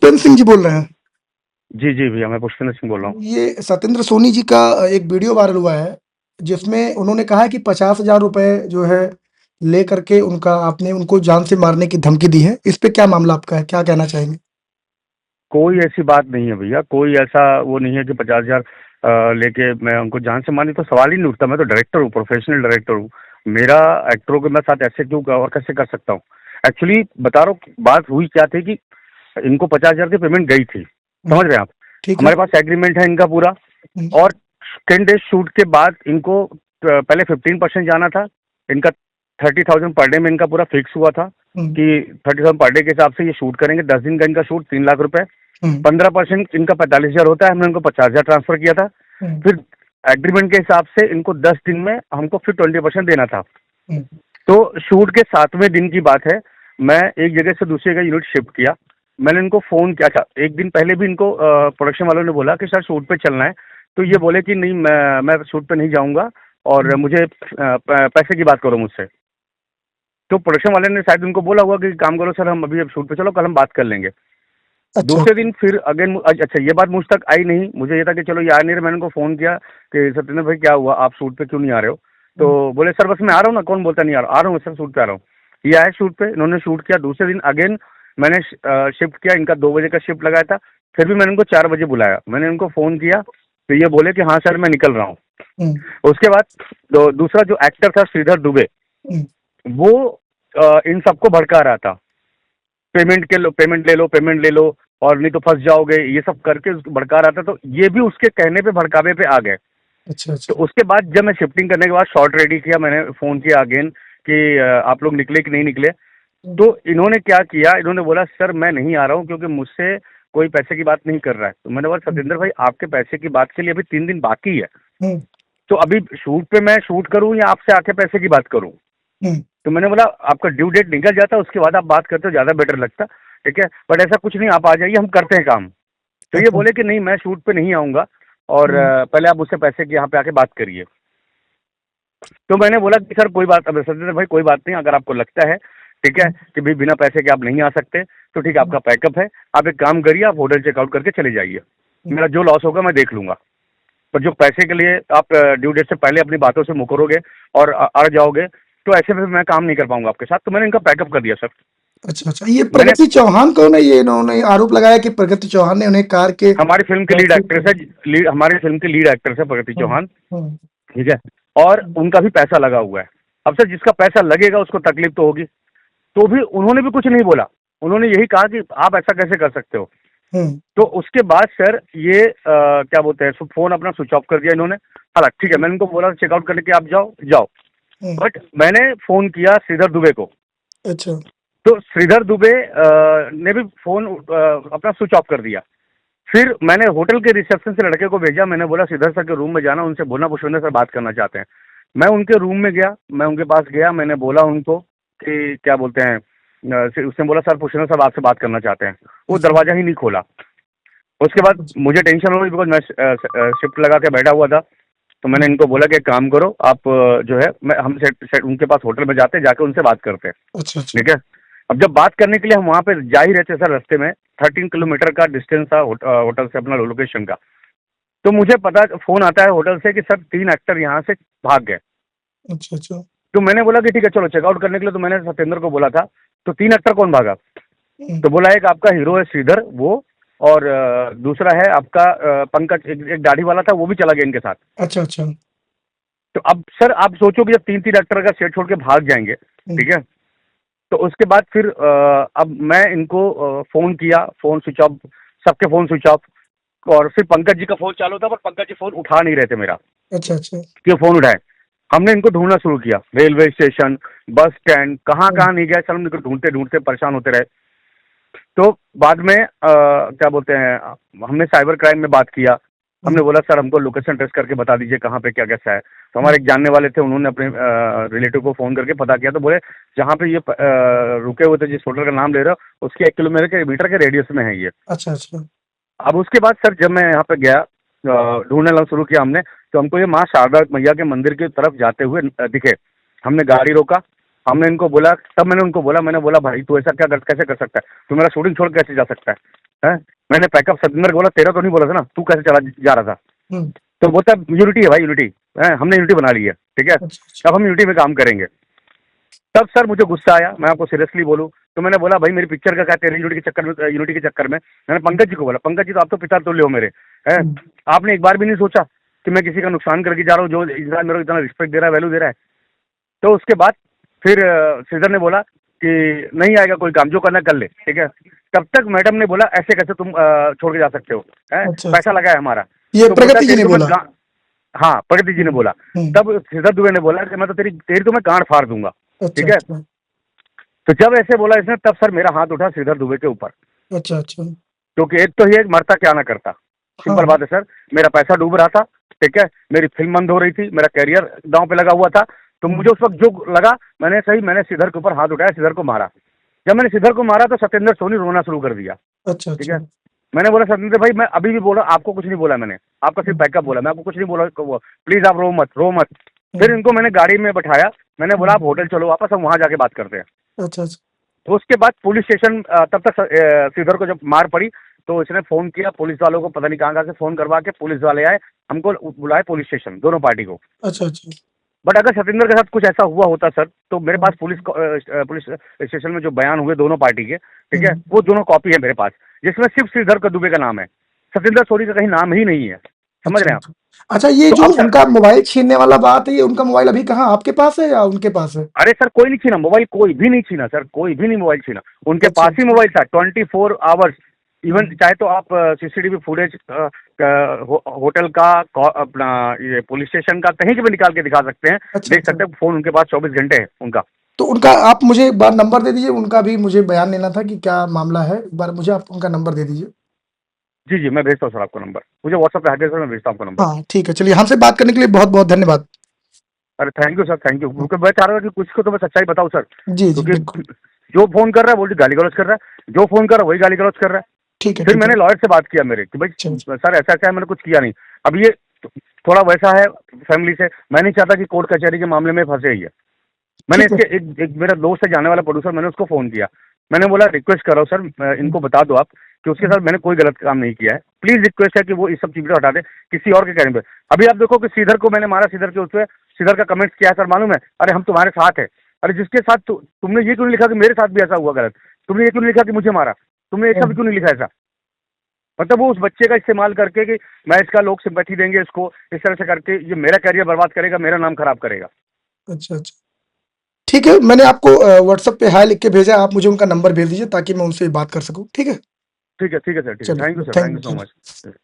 पुष्पेंद्र सिंह जी बोल रहे हैं? जी, जी भैया, मैं पुष्पेंद्र सिंह बोल रहा हूँ। ये सत्येंद्र सोनी जी का एक वीडियो वायरल हुआ है, जिसमें उन्होंने कहा है कि 50,000 रुपए जो है लेकर के उनका आपने उनको जान से मारने की धमकी दी है। इस पे क्या मामला आपका है? क्या कहना चाहेंगे? कोई ऐसी बात नहीं है भैया, कोई ऐसा वो नहीं है कि 50,000 लेके मैं उनको जान से मारने तो सवाल ही नहीं उठता। मैं तो डायरेक्टर हूँ, प्रोफेशनल डायरेक्टर हूँ। मेरा एक्टरों के मैं साथ ऐसे क्यों और कैसे कर सकता हूँ? एक्चुअली बता रहा हूँ, बात हुई क्या थी कि इनको 50,000 की पेमेंट गई थी, हुँ, समझ रहे हैं आप? ठीक है। हमारे पास एग्रीमेंट है इनका पूरा। हुँ, और 10 डेज शूट के बाद इनको पहले 15% जाना था। इनका 30,000 पर डे में इनका पूरा फिक्स हुआ था हुँ, कि 30,000 पर डे के हिसाब से ये शूट करेंगे। 10 दिन का इनका शूट 3 लाख रुपए। हुँ, 15% इनका 45,000 होता है, हमने इनको 50,000 ट्रांसफर किया था। हुँ, फिर एग्रीमेंट के हिसाब से इनको 10 दिन में हमको फिर 20% देना था। हुँ, तो शूट के 7वें दिन की बात है, मैं एक जगह से दूसरी जगह यूनिट शिफ्ट किया। मैंने इनको फ़ोन किया था, एक दिन पहले भी इनको प्रोडक्शन वालों ने बोला कि सर शूट पे चलना है, तो ये हुँ, बोले कि नहीं मैं शूट पे नहीं जाऊँगा और हुँ। मुझे पैसे की बात करो मुझसे। तो प्रोडक्शन वाले ने शायद उनको बोला होगा कि काम करो सर, हम अभी अब शूट पे चलो, कल हम बात कर लेंगे। अच्छा, दूसरे दिन फिर अगेन अच्छा, ये बात मुझ तक आई नहीं, मुझे ये था कि चलो ये आ नहीं रहे। मैंने उनको फ़ोन किया कि सत्येंद्र भाई क्या हुआ, आप शूट पे क्यों नहीं आ रहे हो? हुँ, तो बोले सर बस मैं आ रहा हूँ ना, कौन बोलता नहीं आ रहा हूँ सर, शूट पे आ रहा हूँ। ये आए शूट पे, इन्होंने शूट किया। दूसरे दिन अगेन मैंने शिफ्ट किया, इनका 2 बजे का शिफ्ट लगाया था। फिर भी मैंने इनको 4 बजे बुलाया, मैंने इनको फ़ोन किया, तो ये बोले कि हाँ सर मैं निकल रहा हूँ। हुँ, उसके बाद दूसरा जो एक्टर था श्रीधर दुबे, हुँ, वो इन सबको भड़का रहा था। पेमेंट ले लो और नहीं तो फंस जाओगे, ये सब करके उसको भड़का रहा था। तो ये भी उसके कहने पे भड़कावे पे आ गए। अच्छा, तो अच्छा। उसके बाद जब मैं शिफ्टिंग करने के बाद शॉट रेडी किया, मैंने फ़ोन किया अगेन कि आप लोग निकले कि नहीं निकले? हुँ, तो इन्होंने क्या किया, इन्होंने बोला सर मैं नहीं आ रहा हूँ क्योंकि मुझसे कोई पैसे की बात नहीं कर रहा है। तो मैंने बोला हुँ, सत्येंद्र भाई, आपके पैसे की बात के लिए अभी 3 दिन बाकी है। हुँ, तो अभी शूट पे मैं शूट करूँ या आपसे आके पैसे की बात करूँ? हुँ, तो मैंने बोला आपका ड्यू डेट निकल जाता, उसके बाद आप बात करते हो, ज़्यादा बेटर लगता। ठीक है? बट ऐसा कुछ नहीं, आप आ जाइए, हम करते हैं काम। तो ये अच्छा, बोले कि नहीं मैं शूट पे नहीं आऊँगा और हुँ, पहले आप मुझसे पैसे की यहाँ पे आके बात करिए। तो मैंने बोला कि सर कोई बात, अब सत्येंद्र भाई कोई बात नहीं, अगर आपको लगता है ठीक है हुँ, कि भाई बिना पैसे के आप नहीं आ सकते, तो ठीक है, हुँ, आपका पैकअप है। आप एक काम करिए, आप होटल चेकआउट करके चले जाइए। हुँ, मेरा जो लॉस होगा मैं देख लूँगा। पर जो पैसे के लिए आप ड्यू डेट से पहले अपनी बातों से मुकरोगे और अड़ जाओगे, तो ऐसे में मैं काम नहीं कर पाऊँगा आपके साथ। तो मैंने इनका पैकअप कर दिया सर। अच्छा, अच्छा। ये मैंने प्रगति चौहान कौन है? ये इन्होंने आरोप लगाया कि प्रगति चौहान ने उन्हें कार के हमारी फ़िल्म के लीड बैकसीट एक्ट्रेस पर। है, लीड हमारी फ़िल्म की लीड एक्ट्रेस है प्रगति हुँ, चौहान, हुँ, ठीक है? और हुँ, उनका भी पैसा लगा हुआ है। अब सर जिसका पैसा लगेगा उसको तकलीफ़ तो होगी। तो भी उन्होंने भी कुछ नहीं बोला। उन्होंने यही कहा कि आप ऐसा कैसे कर सकते हो? हुँ, तो उसके बाद सर ये क्या बोलते हैं, फ़ोन अपना स्विच ऑफ कर दिया इन्होंने। हालाँकि ठीक है, हुँ, मैंने इनको बोला चेकआउट करके आप जाओ, जाओ। हुँ, बट मैंने फ़ोन किया श्रीधर दुबे को। अच्छा, तो श्रीधर दुबे ने भी फ़ोन अपना स्विच ऑफ कर दिया। फिर मैंने होटल के रिसेप्शन से लड़के को भेजा, मैंने बोला श्रीधर सर के रूम में जाना, उनसे बोलना पुष्पेंद्र सर बात करना चाहते हैं। मैं उनके रूम में गया, मैं उनके पास गया, मैंने बोला उनको कि क्या बोलते हैं, उसने बोला सर पुष्पेंद्र सर आपसे बात करना चाहते हैं। वो अच्छा, दरवाज़ा ही नहीं खोला। उसके बाद अच्छा, मुझे टेंशन हो गई बिकॉज़ मैं शिफ्ट लगा के बैठा हुआ था। तो मैंने हुँ, इनको बोला कि एक काम करो आप जो है मैं हम सेट सेट उनके पास होटल में जाते हैं, जाके उनसे बात करते हैं। अच्छा, अच्छा, ठीक है? अब जब बात करने के लिए हम वहाँ पे जा ही रहे थे सर, रास्ते में 13 हुँ, किलोमीटर का डिस्टेंस था होटल से अपना लोकेशन का। तो मुझे पता फ़ोन आता है होटल से कि सर 3 एक्टर यहाँ से भाग गए। अच्छा, अच्छा, तो मैंने बोला कि ठीक है चलो चेकआउट करने के लिए, तो मैंने सत्येंद्र को बोला था, तो 3 एक्टर कौन भागा? हुँ, तो बोला एक आपका हीरो है श्रीधर वो, और दूसरा है आपका पंकज, एक दाढ़ी वाला था, वो भी चला गया इनके साथ। अच्छा, अच्छा, तो अब सर आप सोचो कि जब 3-3 एक्टर का सेट छोड़ के भाग जाएँगे, हुँ, ठीक है? तो उसके बाद फिर अब मैं इनको फ़ोन किया, फ़ोन स्विच ऑफ, सबके फ़ोन स्विच ऑफ। और फिर पंकज जी का फ़ोन चालू था, पर पंकज जी फ़ोन उठा नहीं रहे थे मेरा, अच्छा, अच्छा, कि फ़ोन उठाएँ। हमने इनको ढूँढना शुरू किया, रेलवे स्टेशन, बस स्टैंड, हुँ, कहाँ-कहाँ नहीं गए सर, हम इनको ढूँढते-ढूँढते परेशान होते रहे। तो बाद में क्या बोलते हैं, हमने साइबर क्राइम में बात किया। हुँ, हमने बोला सर हमको लोकेशन ट्रेस करके बता दीजिए कहाँ पे क्या कैसा है। तो हुँ, हमारे एक जानने वाले थे, उन्होंने अपने रिलेटिव को फ़ोन करके पता किया, तो बोले जहाँ पे ये रुके हुए थे, जिस होटल का नाम ले रहे हो, उसके 1 किलोमीटर के मीटर के रेडियस में है ये। अच्छा, अच्छा, अब उसके बाद सर जब मैं यहाँ पे गया, ढूँढना शुरू किया हमने, तो हमको ये माँ शारदा मैया के मंदिर की तरफ जाते हुए दिखे। हमने गाड़ी रोका, हमने इनको बोला, तब मैंने उनको बोला, मैंने बोला भाई तू ऐसा क्या कैसे कर सकता है, तू मेरा शूटिंग छोड़ कैसे जा सकता है? मैंने पैकअप सतेंद्र को बोला तेरा तो नहीं बोला था ना, तू कैसे चला जा रहा था? हुँ, तो बोलता है यूनिटी है भाई, यूनिटी है, हमने यूनिटी बना ली है, ठीक है, अच्छा, अच्छा। अब हम यूनिटी में काम करेंगे। तब सर मुझे गुस्सा आया, मैं आपको सीरियसली बोलूं तो मैंने बोला भाई मेरी पिक्चर का क्या तेरे यूनिटी के चक्कर में मैंने पंकज जी को बोला, पंकज जी तो आप तो पिता तुल्य हो मेरे, हैं? हुँ, आपने एक बार भी नहीं सोचा कि मैं किसी का नुकसान करके जा रहा हूँ, जो इंसान मेरे को इतना रिस्पेक्ट दे रहा है, वैल्यू दे रहा है। तो उसके बाद फिर श्रीधर ने बोला कि नहीं आएगा कोई काम, जो करना कर ले, ठीक है। तब तक मैडम ने बोला ऐसे कैसे तुम छोड़ के जा सकते हो, हैं? अच्छा, पैसा अच्छा। लगा है हमारा। ये तो बोलता है प्रगति जी तेरी ने तो मैं बोला? हाँ, प्रगति जी ने हुँ, बोला। हुँ, तब श्रीधर दुबे ने बोला कि मैं तो तेरी तेरी तो मैं गांड फाड़ दूंगा, अच्छा, ठीक है। अच्छा। तो जब ऐसे बोला इसने, तब सर मेरा हाथ उठा श्रीधर दुबे के ऊपर, अच्छा, अच्छा। क्योंकि एक तो ये मरता क्या ना करता, हाँ, सिंपल हाँ। बात है सर। मेरा पैसा डूब रहा था, ठीक है, मेरी फिल्म बंद हो रही थी, मेरा कैरियर दांव पे लगा हुआ था। तो हुँ, मुझे उस वक्त जो लगा, मैंने श्रीधर के ऊपर हाथ उठाया, श्रीधर को मारा। जब मैंने श्रीधर को मारा तो सत्येंद्र सोनी रोना शुरू कर दिया, अच्छा, ठीक अच्छा। है। मैंने बोला सत्येंद्र भाई, मैं अभी भी बोला, आपको कुछ नहीं बोला मैंने, आपका सिर्फ हुँ, बैकअप बोला, मैं आपको कुछ नहीं बोला, प्लीज आप रो मत, रो मत। फिर हुँ, इनको मैंने गाड़ी में बैठाया, मैंने बोला हुँ। आप होटल चलो वापस, हम वहां जाके बात करते हैं। अच्छा, अच्छा। तो उसके बाद पुलिस स्टेशन, तब तक श्रीधर को जब मार पड़ी तो इसने फोन किया पुलिस वालों को, पता नहीं कहाँ कहाँ से फोन करवा के पुलिस वाले आए, हमको बुलाए पुलिस स्टेशन, दोनों पार्टी को। अच्छा, अच्छा। बट अगर सत्येंद्र के साथ कुछ ऐसा हुआ होता सर, तो मेरे हुँ, पास पुलिस स्टेशन में जो बयान हुए दोनों पार्टी के, ठीक है, हुँ। वो दोनों कॉपी है मेरे पास, जिसमें सिर्फ श्रीधर का दुबे का नाम है, सत्येंद्र सोनी का कहीं नाम ही नहीं है। समझ अच्छा, रहे हैं आप? अच्छा। अच्छा, ये तो जो अब सर, उनका मोबाइल छीनने वाला बात है, ये उनका मोबाइल अभी कहाँ आपके पास है या उनके पास है? अरे सर कोई नहीं छीना मोबाइल, कोई भी नहीं छीना सर, कोई भी नहीं मोबाइल छीना। उनके अच्छा, पास ही अच्छा। मोबाइल था 24 आवर्स। इवन हुँ, चाहे तो आप सीसीटीवी फुटेज होटल का, अपना ये पुलिस स्टेशन का, कहीं के भी निकाल के दिखा सकते हैं, अच्छा, देख अच्छा। सकते हैं, फोन उनके पास 24 घंटे है उनका। तो उनका आप मुझे एक बार नंबर दे दीजिए, उनका भी मुझे बयान लेना था कि क्या मामला है। एक बार मुझे आप उनका नंबर दे दीजिए। जी जी, मैं भेजता हूँ सर आपको नंबर, मुझे व्हाट्सअप पे हाई सर, मैं भेजता हूँ आपको नंबर। हाँ, ठीक है। चलिए, हमसे बात करने के लिए बहुत-बहुत धन्यवाद। अरे thank you sir, thank you, क्योंकि मैं चाह रहा था कि कुछ को तो मैं सच्चाई बताऊँ सर, जी, जी, क्योंकि बिल्कुल। जो फोन कर रहा है बोलती गाली गलौज कर रहा है, जो फोन कर रहा है वही गाली गलौज कर रहा है। ठीक है, फिर ठीक है। मैंने लॉयर से बात किया मेरे कि भाई अच्छा, अच्छा। सर ऐसा ऐसा है, मैंने कुछ किया नहीं। अब ये थोड़ा वैसा है फैमिली से, मैं नहीं चाहता कि कोर्ट कचहरी के मामले में फंसे ही है। मैंने ठीक है। इसके एक मेरा दोस्त है जाने वाला प्रोड्यूसर, मैंने उसको फोन किया, मैंने बोला रिक्वेस्ट कर रहा हूँ सर, हुँ, इनको बता दो आप कि उसके हुँ, साथ मैंने कोई गलत काम नहीं किया है, प्लीज रिक्वेस्ट है कि वो इस सब चीजों हटा दे, किसी और के कहने पे। अभी आप देखो कि श्रीधर को मैंने मारा, श्रीधर के उसपे श्रीधर का कमेंट्स क्या है सर मालूम है? अरे हम तुम्हारे साथ है। अरे जिसके साथ तुमने ये क्यों नहीं लिखा कि मेरे साथ भी ऐसा हुआ गलत, तुमने ये क्यों नहीं लिखा कि मुझे मारा, तुमने एक शब्द हुँ। क्यों नहीं लिखा ऐसा? मतलब वो उस बच्चे का इस्तेमाल करके कि मैं इसका, लोग सिंपैथी देंगे इसको, इस तरह से करके ये मेरा करियर बर्बाद करेगा, मेरा नाम खराब करेगा। अच्छा, अच्छा। ठीक है, मैंने आपको व्हाट्सएप पे हाय लिख के भेजा है, आप मुझे उनका नंबर भेज दीजिए ताकि मैं उनसे बात कर सकूँ, ठीक है? ठीक है सर, ठीक है, चलिए, thank you sir, thank thank you you, so thank you. Much.